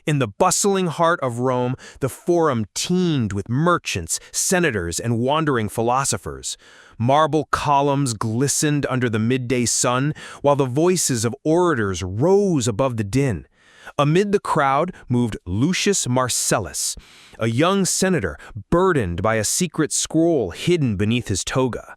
In the bustling heart of Rome, the forum teemed with merchants, senators, and wandering philosophers. Marble columns glistened under the midday sun, while the voices of orators rose above the din. Amid the crowd moved Lucius Marcellus, a young senator burdened by a secret scroll hidden beneath his toga.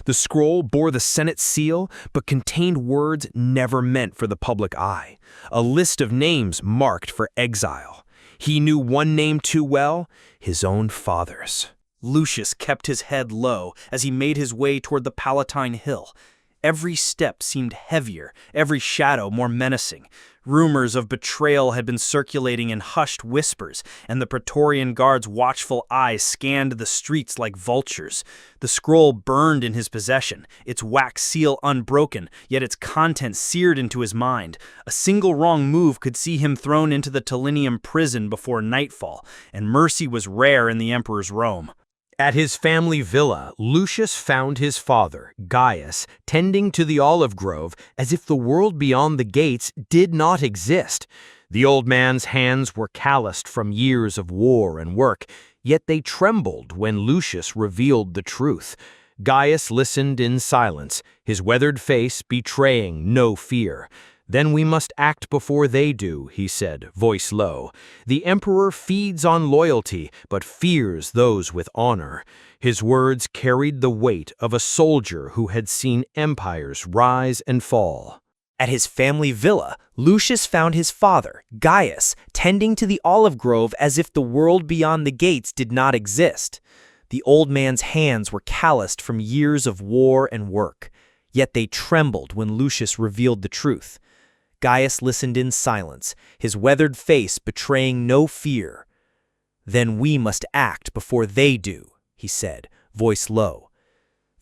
The scroll bore the Senate seal, but contained words never meant for the public eye, a list of names marked for exile. He knew one name too well, his own father's. Lucius kept his head low as he made his way toward the Palatine Hill. Every step seemed heavier, every shadow more menacing. Rumors of betrayal had been circulating in hushed whispers, and the Praetorian Guard's watchful eyes scanned the streets like vultures. The scroll burned in his possession, its wax seal unbroken, yet its contents seared into his mind. A single wrong move could see him thrown into the Tullianum prison before nightfall, and mercy was rare in the emperor's Rome. At his family villa, Lucius found his father, Gaius, tending to the olive grove as if the world beyond the gates did not exist. The old man's hands were calloused from years of war and work, yet they trembled when Lucius revealed the truth. Gaius listened in silence, his weathered face betraying no fear. "Then we must act before they do," he said, voice low. "The emperor feeds on loyalty, but fears those with honor." His words carried the weight of a soldier who had seen empires rise and fall. At his family villa, Lucius found his father, Gaius, tending to the olive grove as if the world beyond the gates did not exist. The old man's hands were calloused from years of war and work, yet they trembled when Lucius revealed the truth. Gaius listened in silence, his weathered face betraying no fear. "Then we must act before they do," he said, voice low.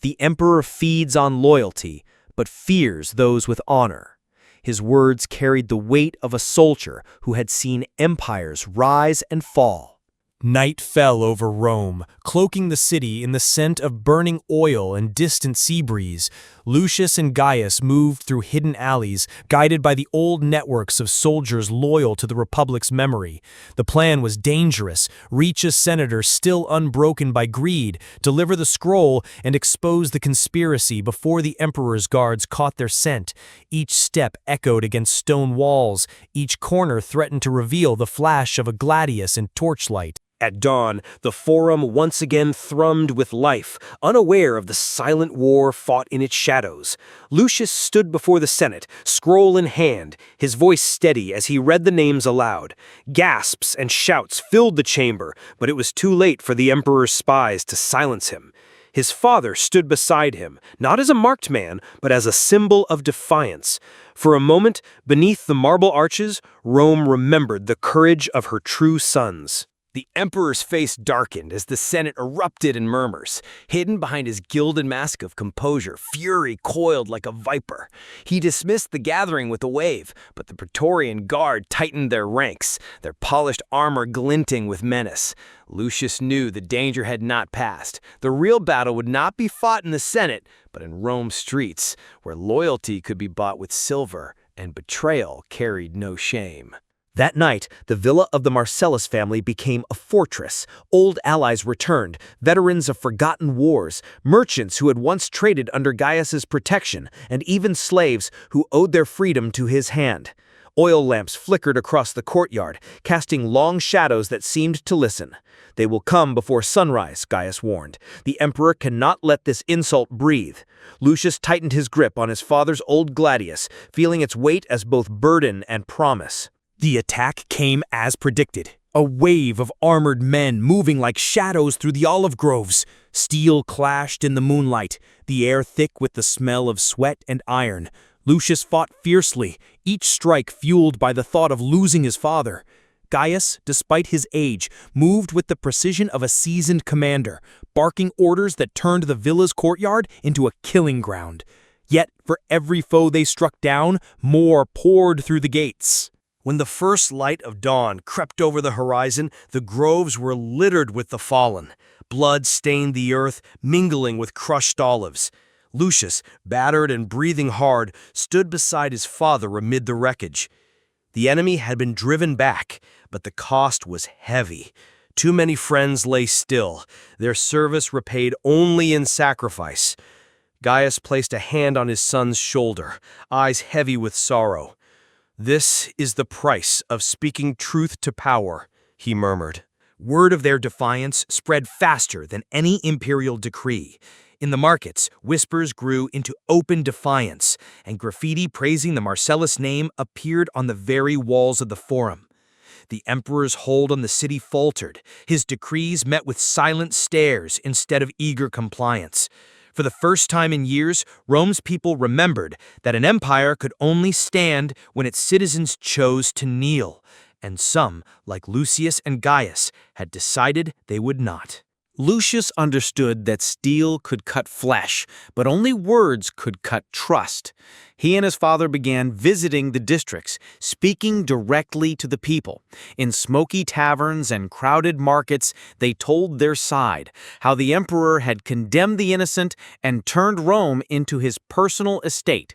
"The emperor feeds on loyalty, but fears those with honor." His words carried the weight of a soldier who had seen empires rise and fall. Night fell over Rome, cloaking the city in the scent of burning oil and distant sea breeze. Lucius and Gaius moved through hidden alleys, guided by the old networks of soldiers loyal to the Republic's memory. The plan was dangerous: reach a senator still unbroken by greed, deliver the scroll, and expose the conspiracy before the emperor's guards caught their scent. Each step echoed against stone walls, each corner threatened to reveal the flash of a gladius and torchlight. At dawn, the forum once again thrummed with life, unaware of the silent war fought in its shadows. Lucius stood before the Senate, scroll in hand, his voice steady as he read the names aloud. Gasps and shouts filled the chamber, but it was too late for the emperor's spies to silence him. His father stood beside him, not as a marked man, but as a symbol of defiance. For a moment, beneath the marble arches, Rome remembered the courage of her true sons. The emperor's face darkened as the Senate erupted in murmurs. Hidden behind his gilded mask of composure, fury coiled like a viper. He dismissed the gathering with a wave, but the Praetorian Guard tightened their ranks, their polished armor glinting with menace. Lucius knew the danger had not passed. The real battle would not be fought in the Senate, but in Rome's streets, where loyalty could be bought with silver and betrayal carried no shame. That night, the villa of the Marcellus family became a fortress. Old allies returned, veterans of forgotten wars, merchants who had once traded under Gaius's protection, and even slaves who owed their freedom to his hand. Oil lamps flickered across the courtyard, casting long shadows that seemed to listen. "They will come before sunrise," Gaius warned. "The emperor cannot let this insult breathe." Lucius tightened his grip on his father's old gladius, feeling its weight as both burden and promise. The attack came as predicted. A wave of armored men moving like shadows through the olive groves. Steel clashed in the moonlight, the air thick with the smell of sweat and iron. Lucius fought fiercely, each strike fueled by the thought of losing his father. Gaius, despite his age, moved with the precision of a seasoned commander, barking orders that turned the villa's courtyard into a killing ground. Yet, for every foe they struck down, more poured through the gates. When the first light of dawn crept over the horizon, the groves were littered with the fallen. Blood stained the earth, mingling with crushed olives. Lucius, battered and breathing hard, stood beside his father amid the wreckage. The enemy had been driven back, but the cost was heavy. Too many friends lay still, their service repaid only in sacrifice. Gaius placed a hand on his son's shoulder, eyes heavy with sorrow. "This is the price of speaking truth to power," he murmured. Word of their defiance spread faster than any imperial decree. In the markets, whispers grew into open defiance, and graffiti praising the Marcellus name appeared on the very walls of the Forum. The emperor's hold on the city faltered. His decrees met with silent stares instead of eager compliance. For the first time in years, Rome's people remembered that an empire could only stand when its citizens chose to kneel, and some, like Lucius and Gaius, had decided they would not. Lucius understood that steel could cut flesh, but only words could cut trust. He and his father began visiting the districts, speaking directly to the people. In smoky taverns and crowded markets, they told their side, how the emperor had condemned the innocent and turned Rome into his personal estate.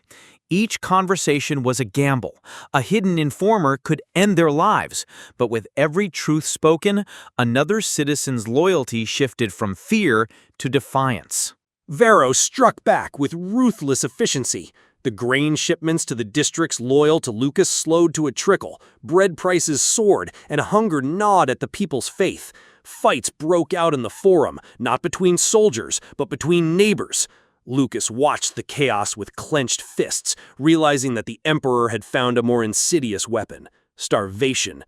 Each conversation was a gamble. A hidden informer could end their lives, but with every truth spoken, another citizen's loyalty shifted from fear to defiance. Varro struck back with ruthless efficiency. The grain shipments to the districts loyal to Lucas slowed to a trickle, bread prices soared, and hunger gnawed at the people's faith. Fights broke out in the Forum, not between soldiers, but between neighbors. Lucas watched the chaos with clenched fists, realizing that the emperor had found a more insidious weapon: starvation.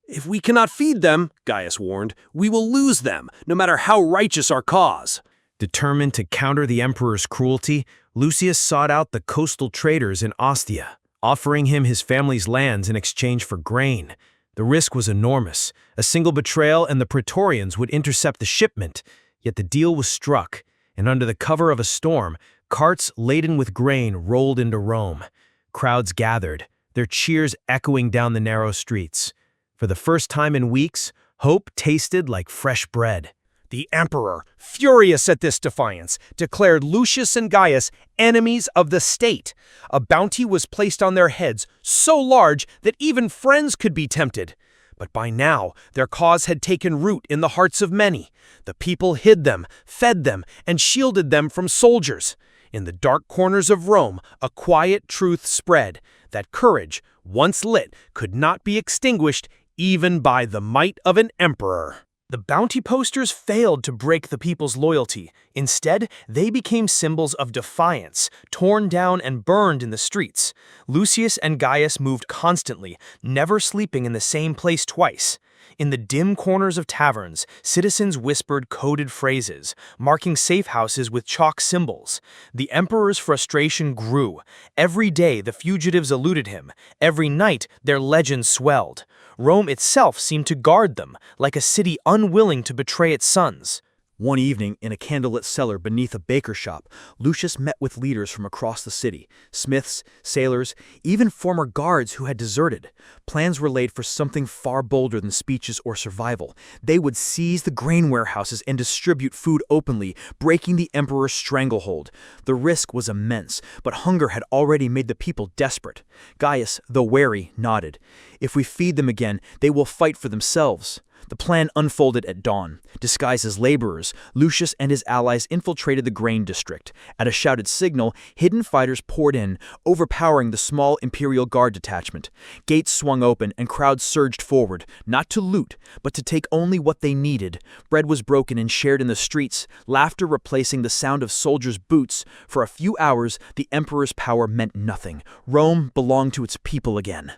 "If we cannot feed them," Gaius warned, "we will lose them, no matter how righteous our cause." Determined to counter the emperor's cruelty, Lucius sought out the coastal traders in Ostia, offering him his family's lands in exchange for grain. The risk was enormous. A single betrayal and the Praetorians would intercept the shipment, yet the deal was struck. And under the cover of a storm, carts laden with grain rolled into Rome. Crowds gathered, their cheers echoing down the narrow streets. For the first time in weeks, hope tasted like fresh bread. The emperor, furious at this defiance, declared Lucius and Gaius enemies of the state. A bounty was placed on their heads so large that even friends could be tempted. But by now, their cause had taken root in the hearts of many. The people hid them, fed them, and shielded them from soldiers. In the dark corners of Rome, a quiet truth spread that courage, once lit, could not be extinguished even by the might of an emperor. The bounty posters failed to break the people's loyalty. Instead, they became symbols of defiance, torn down and burned in the streets. Lucius and Gaius moved constantly, never sleeping in the same place twice. In the dim corners of taverns, citizens whispered coded phrases, marking safe houses with chalk symbols. The emperor's frustration grew. Every day the fugitives eluded him. Every night their legends swelled. Rome itself seemed to guard them, like a city unwilling to betray its sons. One evening, in a candlelit cellar beneath a baker shop, Lucius met with leaders from across the city, smiths, sailors, even former guards who had deserted. Plans were laid for something far bolder than speeches or survival. They would seize the grain warehouses and distribute food openly, breaking the emperor's stranglehold. The risk was immense, but hunger had already made the people desperate. Gaius, though wary, nodded. "If we feed them again, they will fight for themselves." The plan unfolded at dawn. Disguised as laborers, Lucius and his allies infiltrated the grain district. At a shouted signal, hidden fighters poured in, overpowering the small imperial guard detachment. Gates swung open and crowds surged forward, not to loot, but to take only what they needed. Bread was broken and shared in the streets, laughter replacing the sound of soldiers' boots. For a few hours, the emperor's power meant nothing. Rome belonged to its people again.